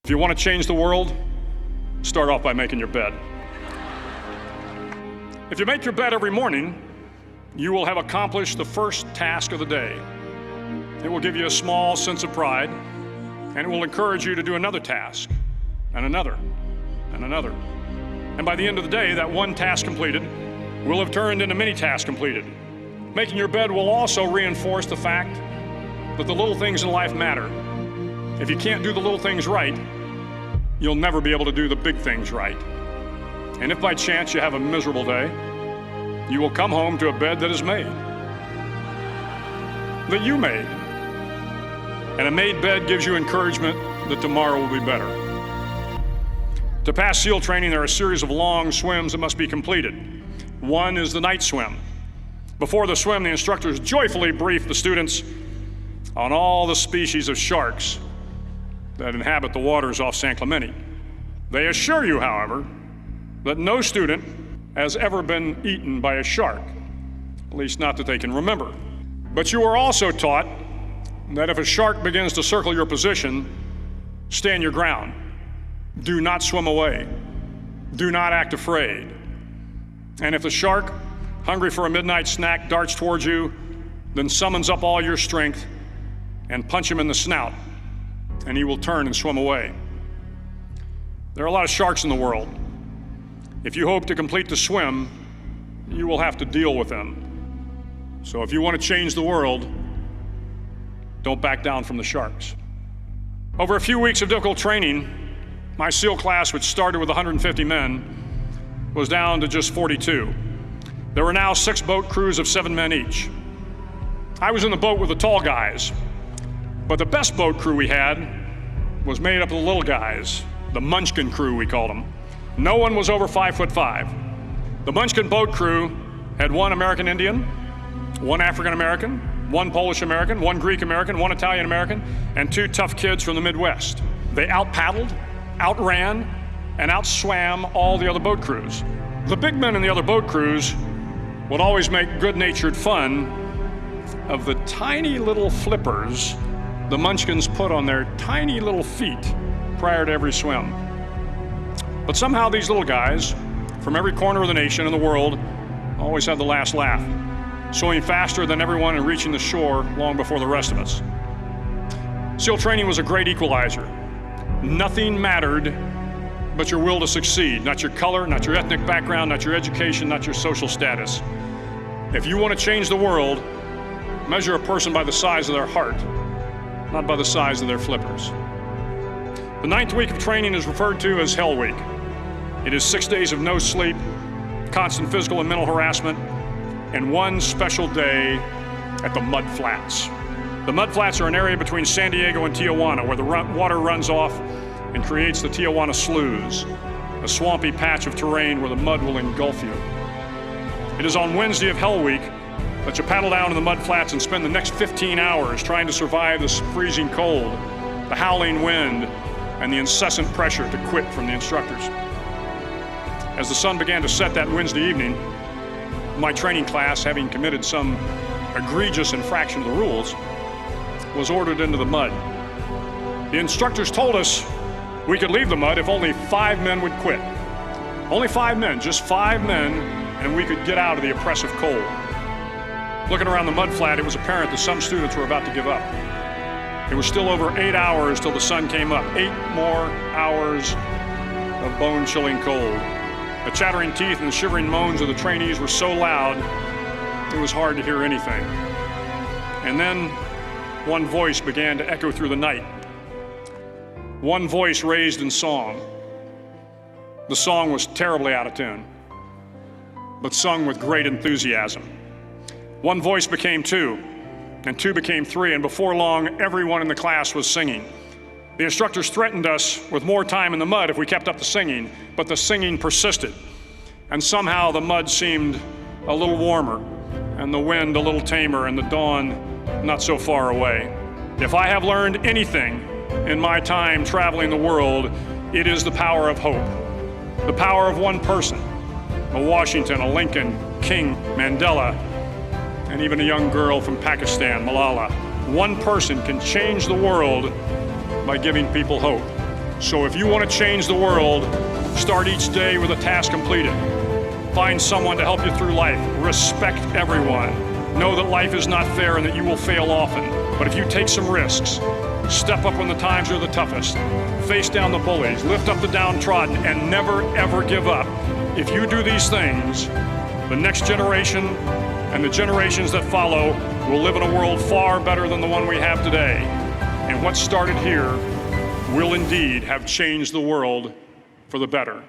If you want to change the world, start off by making your bed. If you make your bed every morning, you will have accomplished the first task of the day. It will give you a small sense of pride, and it will encourage you to do another task, and another, and another. And by the end of the day, that one task completed will have turned into many tasks completed. Making your bed will also reinforce the fact that the little things in life matter. If you can't do the little things right, you'll never be able to do the big things right. And if by chance you have a miserable day, you will come home to a bed that is made, that you made. And a made bed gives you encouragement that tomorrow will be better. To pass SEAL training, there are a series of long swims that must be completed. One is the night swim. Before the swim, the instructors joyfully brief the students on all the species of sharks that inhabit the waters off San Clemente. They assure you, however, that no student has ever been eaten by a shark, at least not that they can remember. But you are also taught that if a shark begins to circle your position, stand your ground. Do not swim away. Do not act afraid. And if the shark, hungry for a midnight snack, darts towards you, then summons up all your strength and punch him in the snout, and he will turn and swim away. There are a lot of sharks in the world. If you hope to complete the swim, you will have to deal with them. So if you want to change the world, don't back down from the sharks. Over a few weeks of difficult training, my SEAL class, which started with 150 men, was down to just 42. There were now 6 boat crews of 7 men each. I was in the boat with the tall guys, but the best boat crew we had was made up of the little guys, the Munchkin crew, we called them. No one was over 5'5". The Munchkin boat crew had 1 American Indian, 1 African American, 1 Polish American, 1 Greek American, 1 Italian American, and 2 tough kids from the Midwest. They out-paddled, outran, and outswam all the other boat crews. The big men in the other boat crews would always make good-natured fun of the tiny little flippers the Munchkins put on their tiny little feet prior to every swim. But somehow these little guys from every corner of the nation and the world always had the last laugh, swimming faster than everyone and reaching the shore long before the rest of us. SEAL training was a great equalizer. Nothing mattered but your will to succeed, not your color, not your ethnic background, not your education, not your social status. If you want to change the world, measure a person by the size of their heart, not by the size of their flippers. The 9th week of training is referred to as Hell Week. It is 6 days of no sleep, constant physical and mental harassment, and 1 special day at the Mud Flats. The Mud Flats are an area between San Diego and Tijuana where the water runs off and creates the Tijuana Sloughs, a swampy patch of terrain where the mud will engulf you. It is on Wednesday of Hell Week that you paddle down to the Mud Flats and spend the next 15 hours trying to survive the freezing cold, the howling wind, and the incessant pressure to quit from the instructors. As the sun began to set that Wednesday evening, my training class, having committed some egregious infraction of the rules, was ordered into the mud. The instructors told us we could leave the mud if only 5 men would quit. Only 5 men, just 5 men, and we could get out of the oppressive cold. Looking around the mud flat, it was apparent that some students were about to give up. It was still over 8 hours till the sun came up. 8 more hours of bone-chilling cold. The chattering teeth and the shivering moans of the trainees were so loud, it was hard to hear anything. And then one voice began to echo through the night. One voice raised in song. The song was terribly out of tune, but sung with great enthusiasm. One voice became 2, and 2 became 3, and before long, everyone in the class was singing. The instructors threatened us with more time in the mud if we kept up the singing, but the singing persisted. And somehow the mud seemed a little warmer, and the wind a little tamer, and the dawn not so far away. If I have learned anything in my time traveling the world, it is the power of hope. The power of one person, a Washington, a Lincoln, King, Mandela, and even a young girl from Pakistan, Malala. One person can change the world by giving people hope. So if you want to change the world, start each day with a task completed. Find someone to help you through life. Respect everyone. Know that life is not fair and that you will fail often. But if you take some risks, step up when the times are the toughest, face down the bullies, lift up the downtrodden, and never, ever give up. If you do these things, the next generation and the generations that follow will live in a world far better than the one we have today. And what started here will indeed have changed the world for the better.